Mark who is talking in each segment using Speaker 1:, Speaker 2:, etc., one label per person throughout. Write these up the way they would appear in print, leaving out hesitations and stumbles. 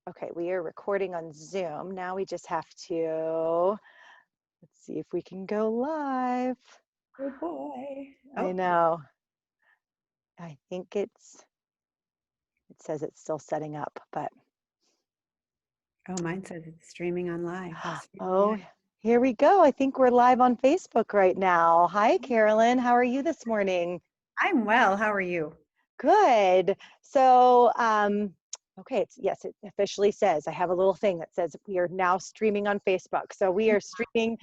Speaker 1: Okay, we are recording on Zoom. Now we just have to, let's see if we can go live.
Speaker 2: Oh boy.
Speaker 1: I
Speaker 2: Oh,
Speaker 1: know. I think it says it's still setting up, but
Speaker 2: oh, mine says it's streaming on live. Let's see.
Speaker 1: oh, here we go. I think we're live on Facebook right now. Hi, Carolyn. How are you this morning?
Speaker 2: I'm well. How are you?
Speaker 1: Good. So, okay, yes, it officially says, I have a little thing that says we are now streaming on Facebook. So we are streaming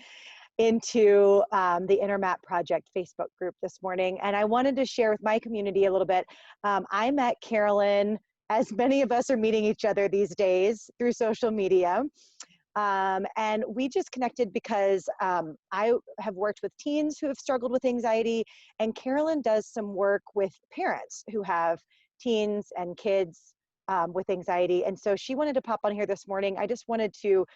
Speaker 1: into the InterMap Project Facebook group this morning. And I wanted to share with my community a little bit. I met Carolyn, as many of us are meeting each other these days through social media. And we just connected because I have worked with teens who have struggled with anxiety, and Carolyn does some work with parents who have teens and kids with anxiety. And so she wanted to pop on here this morning. I just wanted to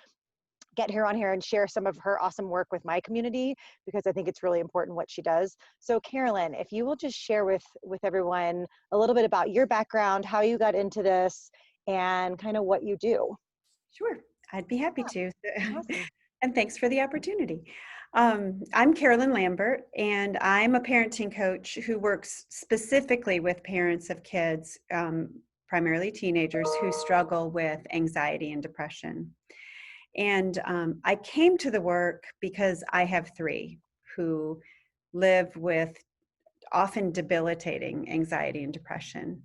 Speaker 1: get her on here and share some of her awesome work with my community because I think it's really important what she does. So Carolyn, if you will just share with everyone a little bit about your background, how you got into this, and kind of what you do.
Speaker 2: Sure, I'd be happy
Speaker 1: Yeah,
Speaker 2: to.
Speaker 1: awesome.
Speaker 2: And thanks for the opportunity. I'm Carolyn Lambert, and I'm a parenting coach who works specifically with parents of kids, primarily teenagers, who struggle with anxiety and depression. And I came to the work because I have three who live with often debilitating anxiety and depression.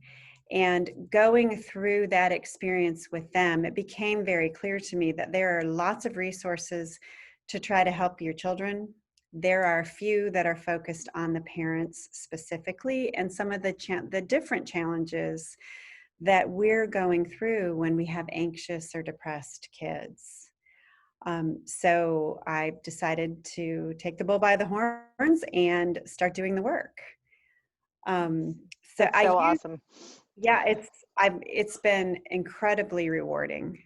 Speaker 2: And going through that experience with them, it became very clear to me that there are lots of resources to try to help your children. There are a few that are focused on the parents specifically, and some of the different challenges that we're going through when we have anxious or depressed kids. So I decided to take the bull by the horns and start doing the work. Um, so
Speaker 1: That's
Speaker 2: I
Speaker 1: so
Speaker 2: use,
Speaker 1: awesome.
Speaker 2: yeah, it's been incredibly rewarding.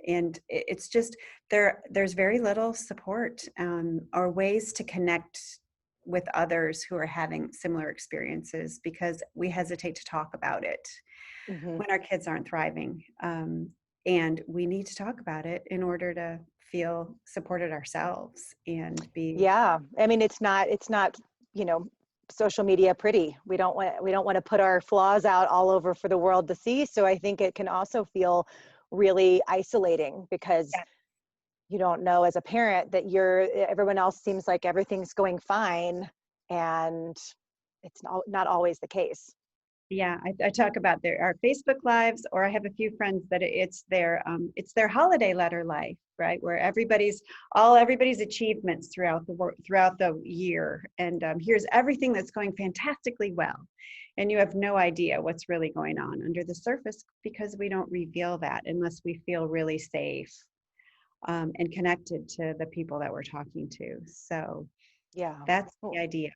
Speaker 2: And it's just there's very little support or ways to connect with others who are having similar experiences because we hesitate to talk about it
Speaker 1: Hmm.
Speaker 2: when our kids aren't thriving. And we need to talk about it in order to feel supported ourselves and be.
Speaker 1: Yeah, I mean, it's not, you know, social media pretty. We don't want to put our flaws out all over for the world to see. So I think it can also feel really isolating because you don't know as a parent that everyone else seems like everything's going fine, and it's not always the case.
Speaker 2: Yeah, I talk about our Facebook lives, or I have a few friends that it's their holiday letter life, right? Where everybody's achievements throughout the year, and here's everything that's going fantastically well, and you have no idea what's really going on under the surface because we don't reveal that unless we feel really safe and connected to the people that we're talking to. So
Speaker 1: Yeah.
Speaker 2: that's the idea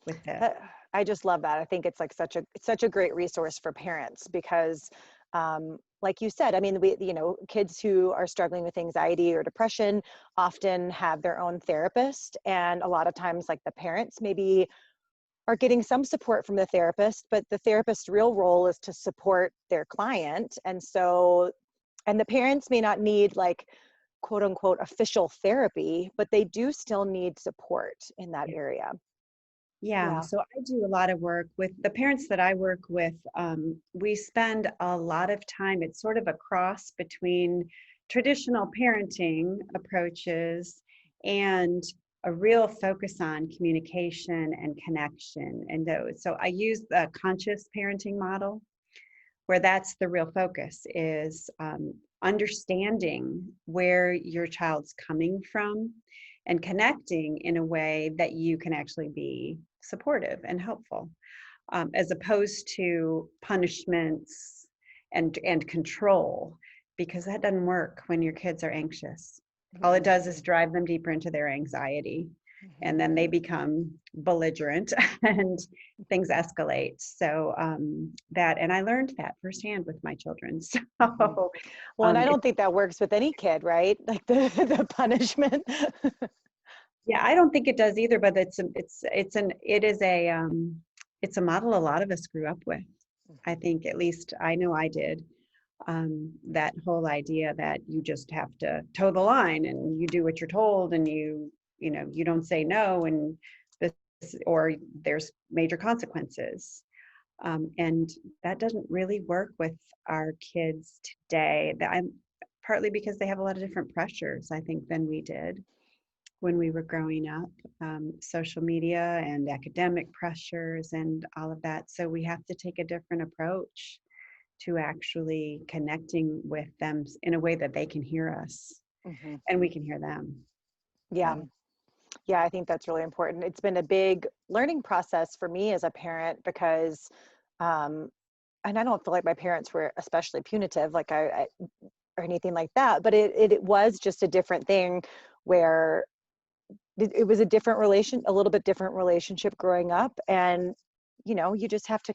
Speaker 2: with this.
Speaker 1: Uh, I just love that. I think it's like such a great resource for parents because, like you said, I mean, kids who are struggling with anxiety or depression often have their own therapist, and a lot of times, like the parents maybe are getting some support from the therapist, but the therapist's real role is to support their client, and the parents may not need like quote unquote official therapy, but they do still need support in that area.
Speaker 2: Yeah,
Speaker 1: Yeah.
Speaker 2: so I do a lot of work with the parents that I work with. We spend a lot of time, it's sort of a cross between traditional parenting approaches and a real focus on communication and connection and those. So I use the conscious parenting model where that's the real focus is understanding where your child's coming from and connecting in a way that you can actually be supportive and helpful, as opposed to punishments and control, because that doesn't work when your kids are anxious. All it
Speaker 1: Mm-mm.
Speaker 2: does is drive them deeper into their anxiety, and
Speaker 1: Mhm.
Speaker 2: then they become belligerent and things escalate. So and I learned that firsthand with my children. So
Speaker 1: Mhm. Well, and I
Speaker 2: it's
Speaker 1: don't think that works with any kid, right? Like the the punishment.
Speaker 2: yeah, I don't think it does either, but it's a model a lot of us grew up with. I think, at least I know I did. That whole idea that you just have to toe the line and you do what you're told, and you don't say no, and this, or there's major consequences. And that doesn't really work with our kids today. I'm partly because they have a lot of different pressures, I think, than we did when we were growing up, social media and academic pressures and all of that. So we have to take a different approach to actually connecting with them in a way that they can hear us
Speaker 1: Hmm.
Speaker 2: and we can hear them.
Speaker 1: Yeah.
Speaker 2: So,
Speaker 1: Yeah, I think that's really important. It's been a big learning process for me as a parent because, um, and I don't feel like my parents were especially punitive, like or anything like that, but it was just a different thing where it was a different a little bit different relationship growing up. And, you just have to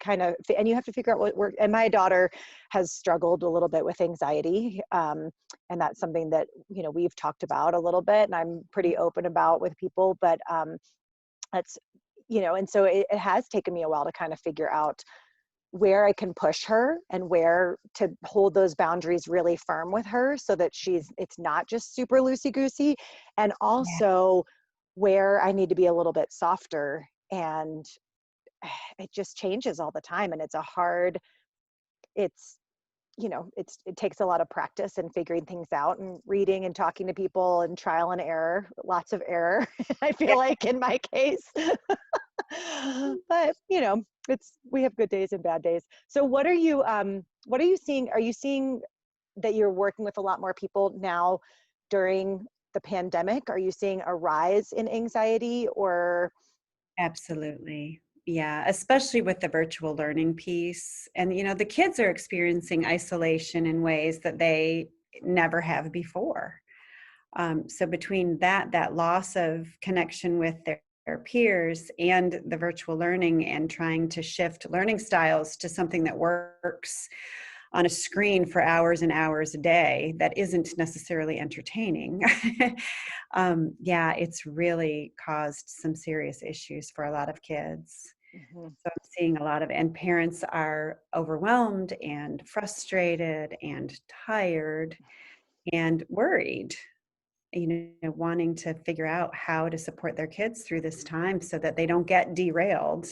Speaker 1: and you have to figure out what works. And my daughter has struggled a little bit with anxiety. And that's something that, we've talked about a little bit and I'm pretty open about with people, but that's, and so it has taken me a while to kind of figure out where I can push her and where to hold those boundaries really firm with her so that it's not just super loosey goosey. And
Speaker 2: yeah,
Speaker 1: also where I need to be a little bit softer. And it just changes all the time. And it's, it takes a lot of practice and figuring things out and reading and talking to people and trial and error, lots of error, I
Speaker 2: yeah,
Speaker 1: feel like in my case. But we have good days and bad days. So what are you seeing? Are you seeing that you're working with a lot more people now during the pandemic? Are you seeing a rise in anxiety or?
Speaker 2: absolutely. Yeah, especially with the virtual learning piece. And, the kids are experiencing isolation in ways that they never have before. So between that loss of connection with their peers and the virtual learning and trying to shift learning styles to something that works on a screen for hours and hours a day that isn't necessarily entertaining. Yeah, it's really caused some serious issues for a lot of kids.
Speaker 1: Mhm.
Speaker 2: So I'm seeing a lot and parents are overwhelmed and frustrated and tired and worried, wanting to figure out how to support their kids through this time so that they don't get derailed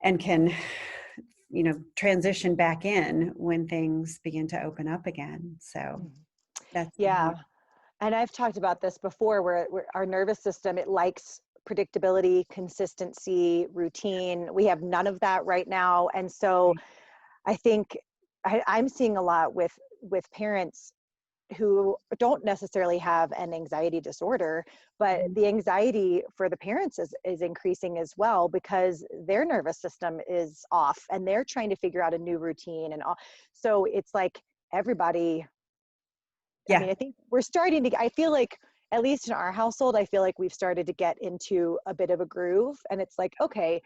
Speaker 2: and can, transition back in when things begin to open up again. So
Speaker 1: Mhm.
Speaker 2: that's
Speaker 1: Yeah. And I've talked about this before where our nervous system, it likes predictability, consistency, routine. We have none of that right now. And so I think I'm seeing a lot with parents who don't necessarily have an anxiety disorder, but
Speaker 2: Mhm.
Speaker 1: the anxiety for the parents is increasing as well because their nervous system is off and they're trying to figure out a new routine and all. So it's like everybody, I
Speaker 2: Yeah,
Speaker 1: mean, I think we're starting to, I feel like, at least in our household, I feel like we've started to get into a bit of a groove. And it's like, okay,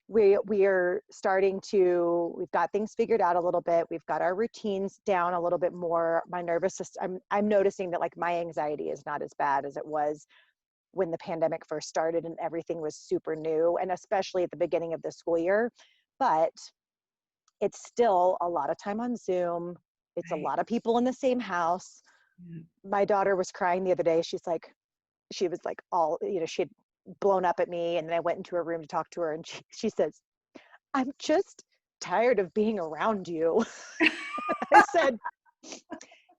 Speaker 1: we are starting to, we've got things figured out a little bit. We've got our routines down a little bit more. My nervous system, I'm noticing that like my anxiety is not as bad as it was when the pandemic first started and everything was super new, and especially at the beginning of the school year. But it's still a lot of time on Zoom. It's a
Speaker 2: right.
Speaker 1: lot of people in the same house.
Speaker 2: Yeah.
Speaker 1: My daughter was crying the other day. She was like all, she had blown up at me. And then I went into her room to talk to her. And she says, I'm just tired of being around you. I said,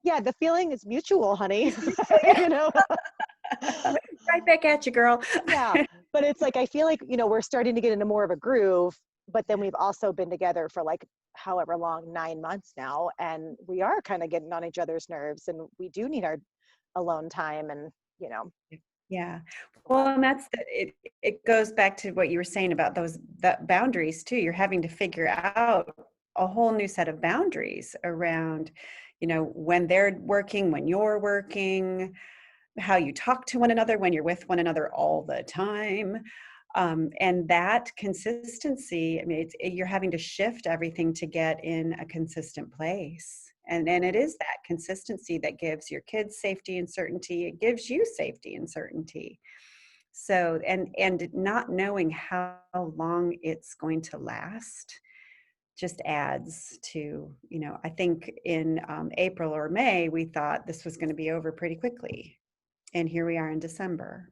Speaker 1: yeah, the feeling is mutual, honey. you know?
Speaker 2: Right back at you, girl.
Speaker 1: Yeah. But it's like, I feel like, we're starting to get into more of a groove, but then we've also been together for like however long, 9 months now. And we are kind of getting on each other's nerves and we do need our alone time and,
Speaker 2: Yeah.
Speaker 1: a
Speaker 2: Well,
Speaker 1: lot.
Speaker 2: and it goes back to what you were saying about that boundaries too. You're having to figure out a whole new set of boundaries around, when they're working, when you're working, how you talk to one another when you're with one another all the time. And that consistency, I mean, you're having to shift everything to get in a consistent place. And it is that consistency that gives your kids safety and certainty. It gives you safety and certainty. So, and not knowing how long it's going to last just adds to, I think in April or May, we thought this was going to be over pretty quickly. And here we are in December,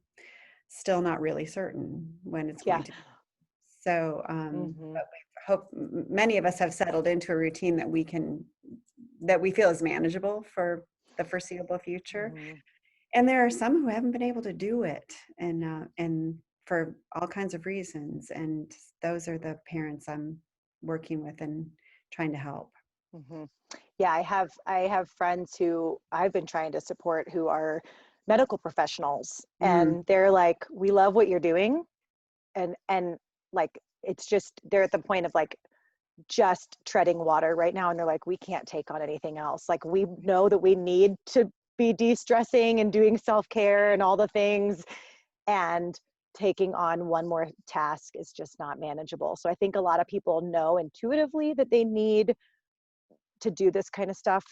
Speaker 2: still not really certain when it's
Speaker 1: Yeah.
Speaker 2: going to be. So,
Speaker 1: Hmm.
Speaker 2: but we hope many of us have settled into a routine that we feel is manageable for the foreseeable future.
Speaker 1: Hmm.
Speaker 2: And there are some who haven't been able to do it, and for all kinds of reasons. And those are the parents I'm working with and trying to help.
Speaker 1: Hmm. Yeah, I have friends who I've been trying to support who are medical professionals,
Speaker 2: Mm,
Speaker 1: and they're like, we love what you're doing, and like it's just they're at the point of like just treading water right now, and they're like, we can't take on anything else. Like, we know that we need to be de-stressing and doing self-care and all the things, and taking on one more task is just not manageable. So I think a lot of people know intuitively that they need to do this kind of stuff,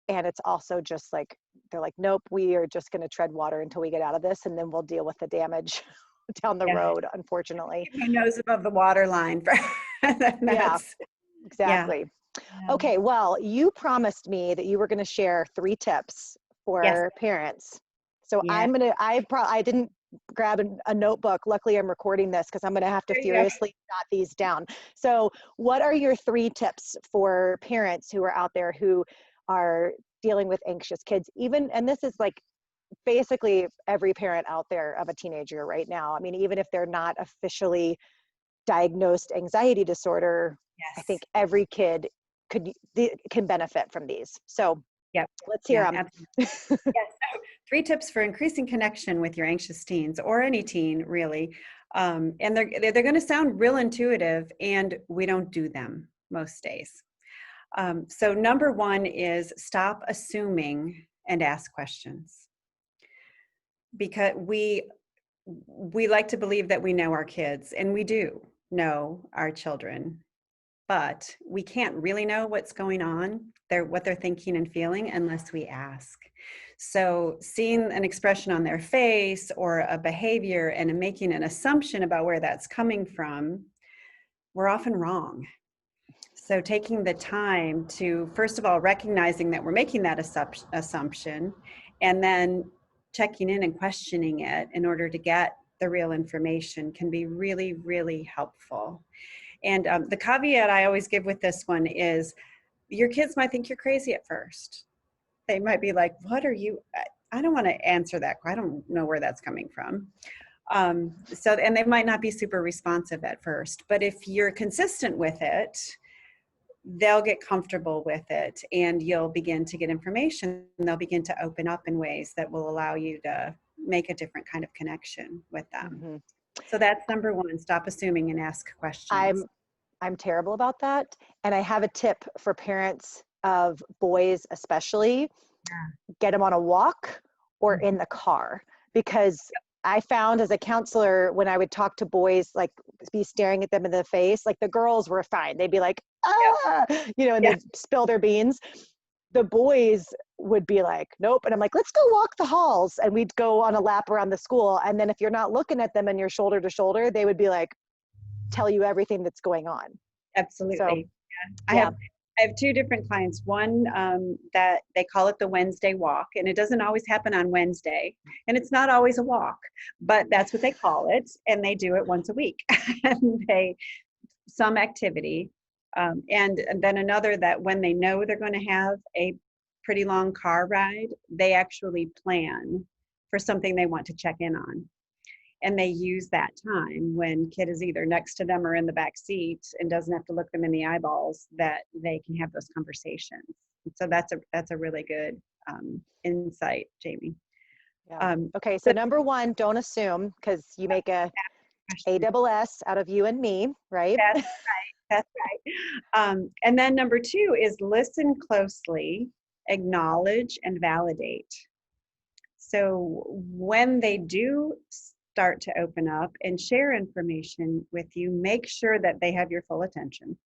Speaker 1: and it's also just like they're like, nope, we are just going to tread water until we get out of this, and then we'll deal with the damage down the
Speaker 2: yeah,
Speaker 1: road, unfortunately.
Speaker 2: keep my nose above the water line.
Speaker 1: Yeah,
Speaker 2: That's yeah,
Speaker 1: exactly.
Speaker 2: yeah,
Speaker 1: Okay, well, you promised me that you were going to share 3 tips
Speaker 2: yes,
Speaker 1: for parents. So
Speaker 2: yeah.
Speaker 1: I didn't grab a notebook. Luckily, I'm recording this because I'm going to have to
Speaker 2: There you go.
Speaker 1: furiously jot these down. So, what are your 3 tips for parents who are out there who are dealing with anxious kids? Even, and this is like basically every parent out there of a teenager right now. I mean, even if they're not officially diagnosed anxiety disorder, I
Speaker 2: Yes,
Speaker 1: think every kid can benefit from these. So
Speaker 2: yep,
Speaker 1: let's hear
Speaker 2: yeah,
Speaker 1: them.
Speaker 2: absolutely. Yes. So 3 tips for increasing connection with your anxious teens, or any teen, really. And they're going to sound real intuitive, and we don't do them most days. So number one is stop assuming and ask questions, because we like to believe that we know our kids, and we do know our children, but we can't really know what's going on, what they're thinking and feeling, unless we ask. So seeing an expression on their face or a behavior and making an assumption about where that's coming from, we're often wrong. So taking the time to, first of all, recognizing that we're making that assumption, and then checking in and questioning it in order to get the real information, can be really, really helpful. And the caveat I always give with this one is, your kids might think you're crazy at first. They might be like, what are you? I don't want to answer that. I don't know where that's coming from. And they might not be super responsive at first, but if you're consistent with it, they'll get comfortable with it, and you'll begin to get information, and they'll begin to open up in ways that will allow you to make a different kind of connection with them.
Speaker 1: Hmm.
Speaker 2: So that's number one: stop assuming and ask questions.
Speaker 1: I'm I'm terrible about that, and I have a tip for parents of boys, especially. Get them on a walk or
Speaker 2: Mhm.
Speaker 1: in the car, because I found as a counselor, when I would talk to boys, like be staring at them in the face, like the girls were fine. They'd be like,
Speaker 2: Yep.
Speaker 1: ah, and
Speaker 2: Yeah.
Speaker 1: they'd spill their beans. The boys would be like, nope. And I'm like, let's go walk the halls. And we'd go on a lap around the school. And then if you're not looking at them and you're shoulder to shoulder, they would be like, tell you everything that's going on. So,
Speaker 2: Absolutely. I
Speaker 1: yeah.
Speaker 2: have I have 2 different clients. One, that they call it the Wednesday walk, and it doesn't always happen on Wednesday, and it's not always a walk, but that's what they call it, and they do it once a week. And they some activity, and then another that when they know they're going to have a pretty long car ride, they actually plan for something they want to check in on, and they use that time when kid is either next to them or in the back seat and doesn't have to look them in the eyeballs, that they can have those conversations. So that's a really good insight, Jamie.
Speaker 1: Yeah.
Speaker 2: um,
Speaker 1: Okay. So
Speaker 2: so
Speaker 1: number one, don't assume, because you make a
Speaker 2: question,
Speaker 1: double S out of you and me, right?
Speaker 2: that's that's right. And then number two is listen closely, acknowledge and validate. So when they do start to open up and share information with you, make sure that they have your full attention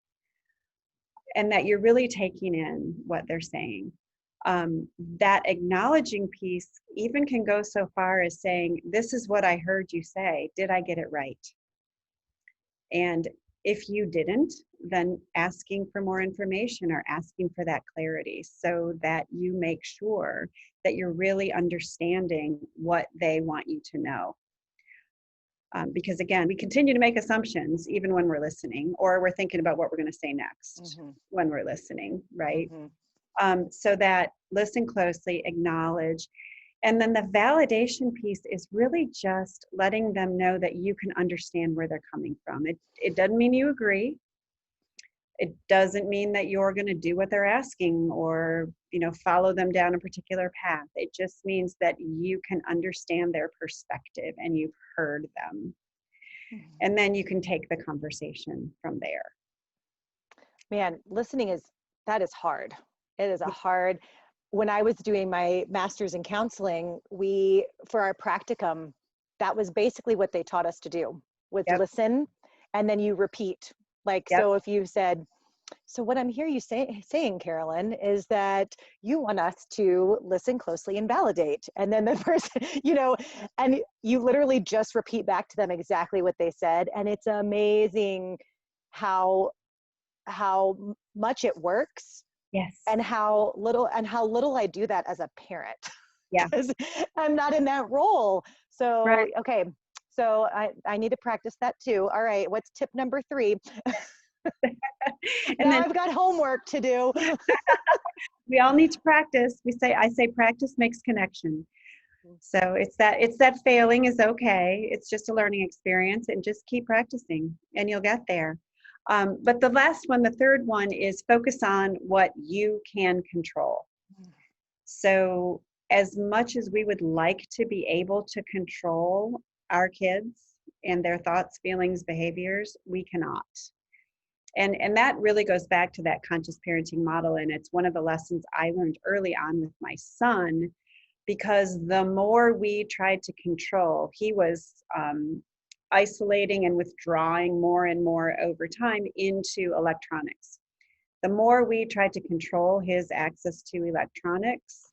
Speaker 2: and that you're really taking in what they're saying. That acknowledging piece even can go so far as saying, this is what I heard you say. Did I get it right? And if you didn't, then asking for more information or asking for that clarity so that you make sure that you're really understanding what they want you to know. Because again, we continue to make assumptions even when we're listening, or we're thinking about what we're going to say next when we're listening, right? So that listen closely, acknowledge, and then the validation piece is really just letting them know that you can understand where they're coming from. It doesn't mean you agree. It doesn't mean that you're going to do what they're asking or, follow them down a particular path. It just means that you can understand their perspective and you've heard them. And then you can take the conversation from there.
Speaker 1: Man, that is hard. It is a hard, when I was doing my master's in counseling, for our practicum, that was basically what they taught us to do, was listen, and then you repeat. So if you said, so what I'm hearing you saying, Carolyn, is that you want us to listen closely and validate. And then the person, and you literally just repeat back to them exactly what they said. And it's amazing how much it works.
Speaker 2: Yes.
Speaker 1: And how little I do that as a parent.
Speaker 2: Yeah.
Speaker 1: Because I'm not in that role. So,
Speaker 2: right.
Speaker 1: Okay. So I need to practice that too. All right. What's tip number 3? And now I've got homework to do.
Speaker 2: We all need to practice. I say practice makes connection. So it's that failing is okay. It's just a learning experience, and just keep practicing and you'll get there. But the last one, the third one, is focus on what you can control. So as much as we would like to be able to control our kids and their thoughts, feelings, behaviors, we cannot. And that really goes back to that conscious parenting model. And it's one of the lessons I learned early on with my son, because the more we tried to control, he was isolating and withdrawing more and more over time into electronics. The more we tried to control his access to electronics,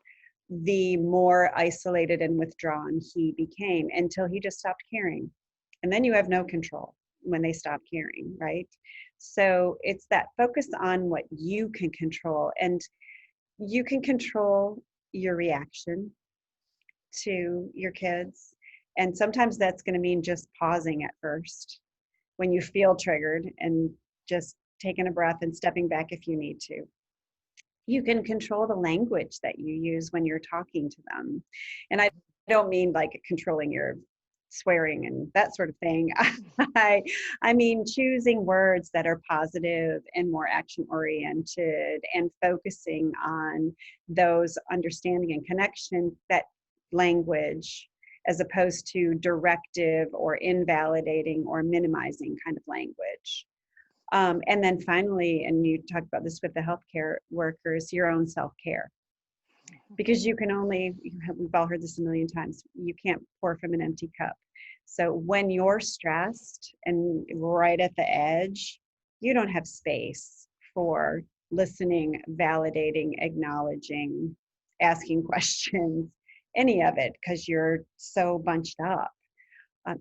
Speaker 2: the more isolated and withdrawn he became, until he just stopped caring. And then you have no control when they stop caring, right? So it's that focus on what you can control, and you can control your reaction to your kids. And sometimes that's going to mean just pausing at first when you feel triggered, and just taking a breath and stepping back if you need to. You can control the language that you use when you're talking to them. And I don't mean like controlling your swearing and that sort of thing. I mean choosing words that are positive and more action oriented, and focusing on those understanding and connection, that language, as opposed to directive or invalidating or minimizing kind of language. And then finally, and you talked about this with the healthcare workers, your own self-care. Because we've all heard this a million times, you can't pour from an empty cup. So when you're stressed and right at the edge, you don't have space for listening, validating, acknowledging, asking questions, any of it, because you're so bunched up.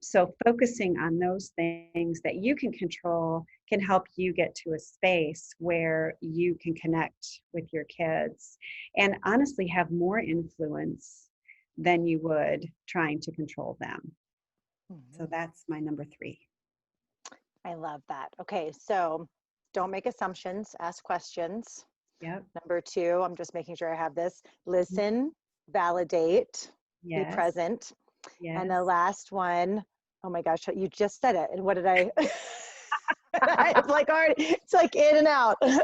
Speaker 2: So focusing on those things that you can control can help you get to a space where you can connect with your kids and honestly have more influence than you would trying to control them. So that's my number 3.
Speaker 1: I love that. Okay, so don't make assumptions, ask questions.
Speaker 2: Yep.
Speaker 1: Number 2, I'm just making sure I have this. Listen, validate, be present.
Speaker 2: Yes.
Speaker 1: And the last one, oh my gosh, you just said it. And what did I? It's like already, it's like in and out.
Speaker 2: You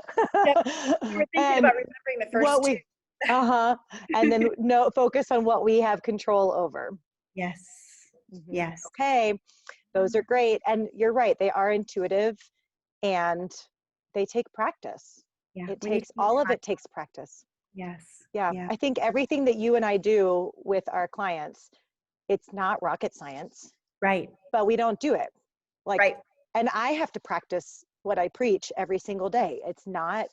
Speaker 2: were thinking about remembering the first 2.
Speaker 1: And then focus on what we have control over.
Speaker 2: Yes. Yes.
Speaker 1: Okay. Those are great. And you're right. They are intuitive and they take practice.
Speaker 2: Yeah.
Speaker 1: All of it takes practice.
Speaker 2: Yes.
Speaker 1: Yeah. I think everything that you and I do with our clients, it's not rocket science.
Speaker 2: Right.
Speaker 1: But we don't do it.
Speaker 2: Right.
Speaker 1: And I have to practice what I preach every single day. It's not,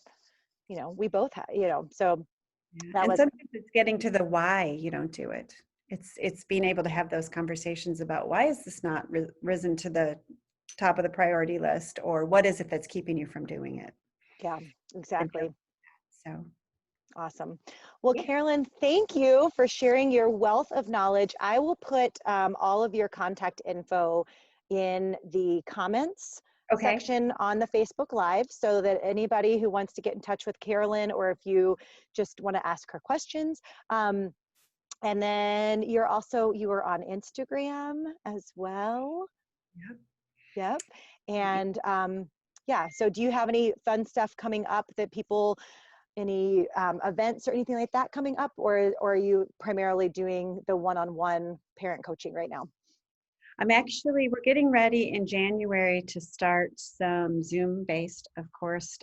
Speaker 1: we both have, so.
Speaker 2: And sometimes it's getting to the why you don't do it. It's being able to have those conversations about why is this not risen to the top of the priority list, or what is it that's keeping you from doing it?
Speaker 1: Yeah,
Speaker 2: And
Speaker 1: exactly.
Speaker 2: so,
Speaker 1: Awesome. Well,
Speaker 2: yeah.
Speaker 1: Carolyn, thank you for sharing your wealth of knowledge. I will put all of your contact info in the comments
Speaker 2: Okay.
Speaker 1: section on the Facebook Live so that anybody who wants to get in touch with Carolyn, or if you just want to ask her questions. And then you are on Instagram as well.
Speaker 2: Yep.
Speaker 1: Yep. And yeah, so do you have any fun stuff coming up that people, any events or anything like that coming up, or are you primarily doing the one-on-one parent coaching right now?
Speaker 2: We're getting ready in January to start some Zoom-based, of course,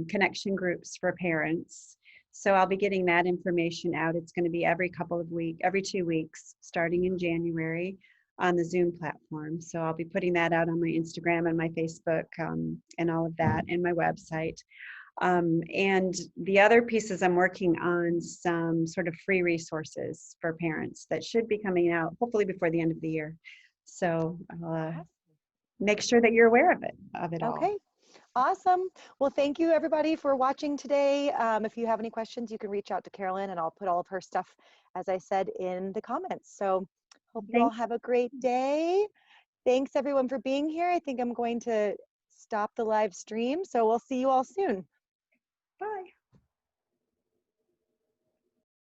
Speaker 2: connection groups for parents. So I'll be getting that information out. It's going to be every 2 weeks, starting in January on the Zoom platform. So I'll be putting that out on my Instagram and my Facebook, and all of that, and my website. And the other pieces, I'm working on some sort of free resources for parents that should be coming out hopefully before the end of the year. So
Speaker 1: Awesome.
Speaker 2: make sure that you're aware of it all.
Speaker 1: Okay. Awesome. Well, thank you everybody for watching today. If you have any questions, you can reach out to Carolyn and I'll put all of her stuff, as I said, in the comments. So hope you all
Speaker 2: Thanks.
Speaker 1: have a great day. Thanks everyone for being here. I think I'm going to stop the live stream. So we'll see you all soon.